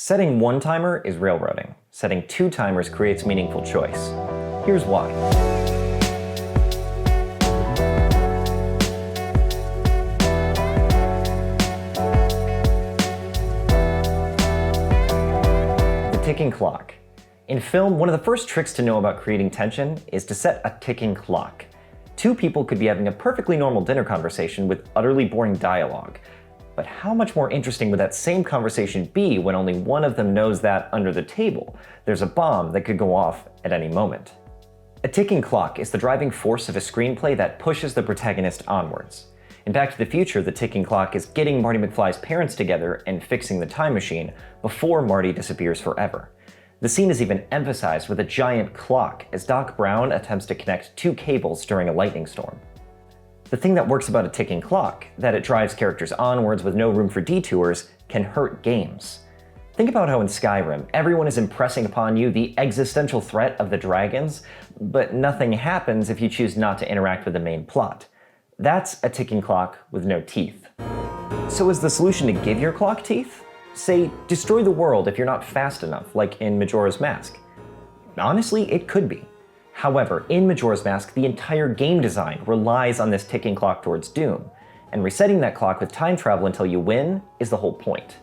Setting one timer is railroading. Setting two timers creates meaningful choice. Here's why. The ticking clock. In film, one of the first tricks to know about creating tension is to set a ticking clock. Two people could be having a perfectly normal dinner conversation with utterly boring dialogue. But how much more interesting would that same conversation be when only one of them knows that under the table, there's a bomb that could go off at any moment? A ticking clock is the driving force of a screenplay that pushes the protagonist onwards. In Back to the Future, the ticking clock is getting Marty McFly's parents together and fixing the time machine before Marty disappears forever. The scene is even emphasized with a giant clock as Doc Brown attempts to connect two cables during a lightning storm. The thing that works about a ticking clock, that it drives characters onwards with no room for detours, can hurt games. Think about how in Skyrim, everyone is impressing upon you the existential threat of the dragons, but nothing happens if you choose not to interact with the main plot. That's a ticking clock with no teeth. So is the solution to give your clock teeth? Say, destroy the world if you're not fast enough, like in Majora's Mask. Honestly, it could be. However, in Majora's Mask, the entire game design relies on this ticking clock towards doom, and resetting that clock with time travel until you win is the whole point.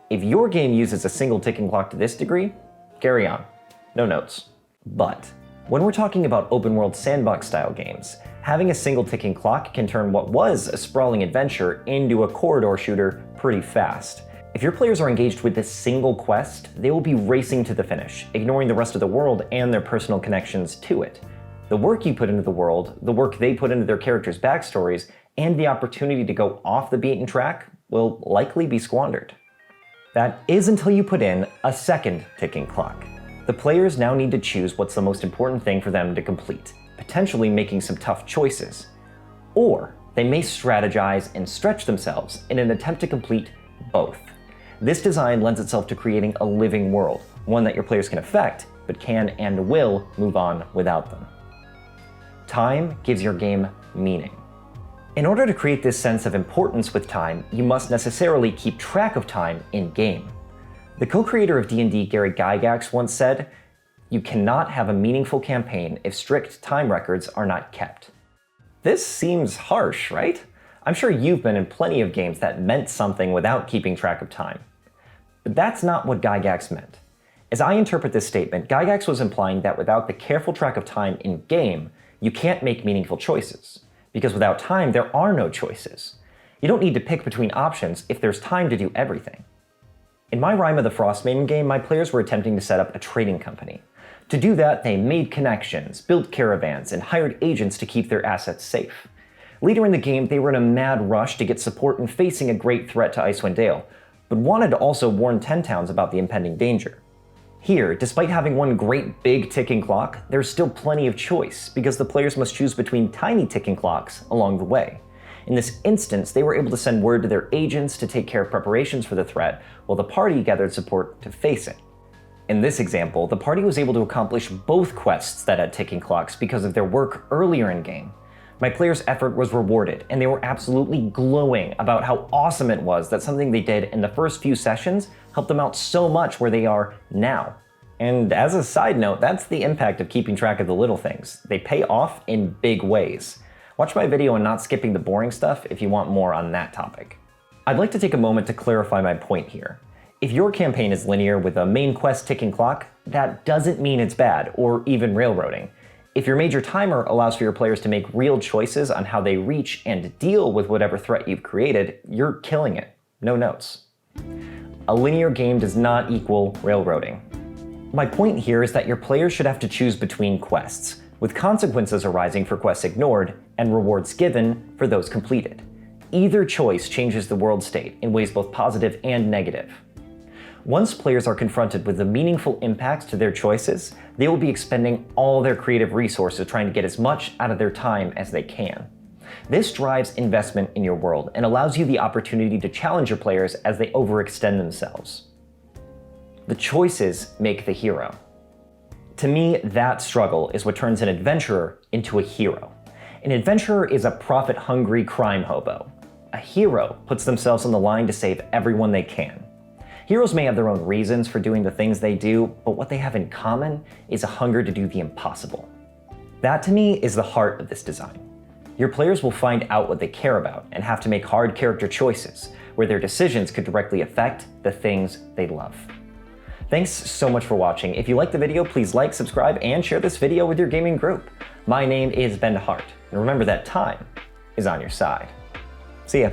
If your game uses a single ticking clock to this degree, carry on. No notes. But when we're talking about open-world sandbox-style games, having a single ticking clock can turn what was a sprawling adventure into a corridor shooter pretty fast. If your players are engaged with this single quest, they will be racing to the finish, ignoring the rest of the world and their personal connections to it. The work you put into the world, the work they put into their characters' backstories, and the opportunity to go off the beaten track will likely be squandered. That is until you put in a second ticking clock. The players now need to choose what's the most important thing for them to complete, potentially making some tough choices. Or they may strategize and stretch themselves in an attempt to complete both. This design lends itself to creating a living world, one that your players can affect, but can and will move on without them. Time gives your game meaning. In order to create this sense of importance with time, you must necessarily keep track of time in-game. The co-creator of D&D, Gary Gygax, once said, "You cannot have a meaningful campaign if strict time records are not kept." This seems harsh, right? I'm sure you've been in plenty of games that meant something without keeping track of time. But that's not what Gygax meant. As I interpret this statement, Gygax was implying that without the careful track of time in-game, you can't make meaningful choices. Because without time, there are no choices. You don't need to pick between options if there's time to do everything. In my Rime of the Frostmaiden game, my players were attempting to set up a trading company. To do that, they made connections, built caravans, and hired agents to keep their assets safe. Later in the game, they were in a mad rush to get support and facing a great threat to Icewind Dale, but wanted to also warn Ten Towns about the impending danger. Here, despite having one great big ticking clock, there's still plenty of choice, because the players must choose between tiny ticking clocks along the way. In this instance, they were able to send word to their agents to take care of preparations for the threat, while the party gathered support to face it. In this example, the party was able to accomplish both quests that had ticking clocks because of their work earlier in-game. My players' effort was rewarded, and they were absolutely glowing about how awesome it was that something they did in the first few sessions helped them out so much where they are now. And as a side note, that's the impact of keeping track of the little things. They pay off in big ways. Watch my video on not skipping the boring stuff if you want more on that topic. I'd like to take a moment to clarify my point here. If your campaign is linear with a main quest ticking clock, that doesn't mean it's bad, or even railroading. If your major timer allows for your players to make real choices on how they reach and deal with whatever threat you've created, you're killing it. No notes. A linear game does not equal railroading. My point here is that your players should have to choose between quests, with consequences arising for quests ignored and rewards given for those completed. Either choice changes the world state in ways both positive and negative. Once players are confronted with the meaningful impacts to their choices, they will be expending all their creative resources trying to get as much out of their time as they can. This drives investment in your world and allows you the opportunity to challenge your players as they overextend themselves. The choices make the hero. To me, that struggle is what turns an adventurer into a hero. An adventurer is a profit-hungry crime hobo. A hero puts themselves on the line to save everyone they can. Heroes may have their own reasons for doing the things they do, but what they have in common is a hunger to do the impossible. That to me is the heart of this design. Your players will find out what they care about and have to make hard character choices, where their decisions could directly affect the things they love. Thanks so much for watching. If you liked the video, please like, subscribe, and share this video with your gaming group. My name is DeHart, and remember that time is on your side. See ya.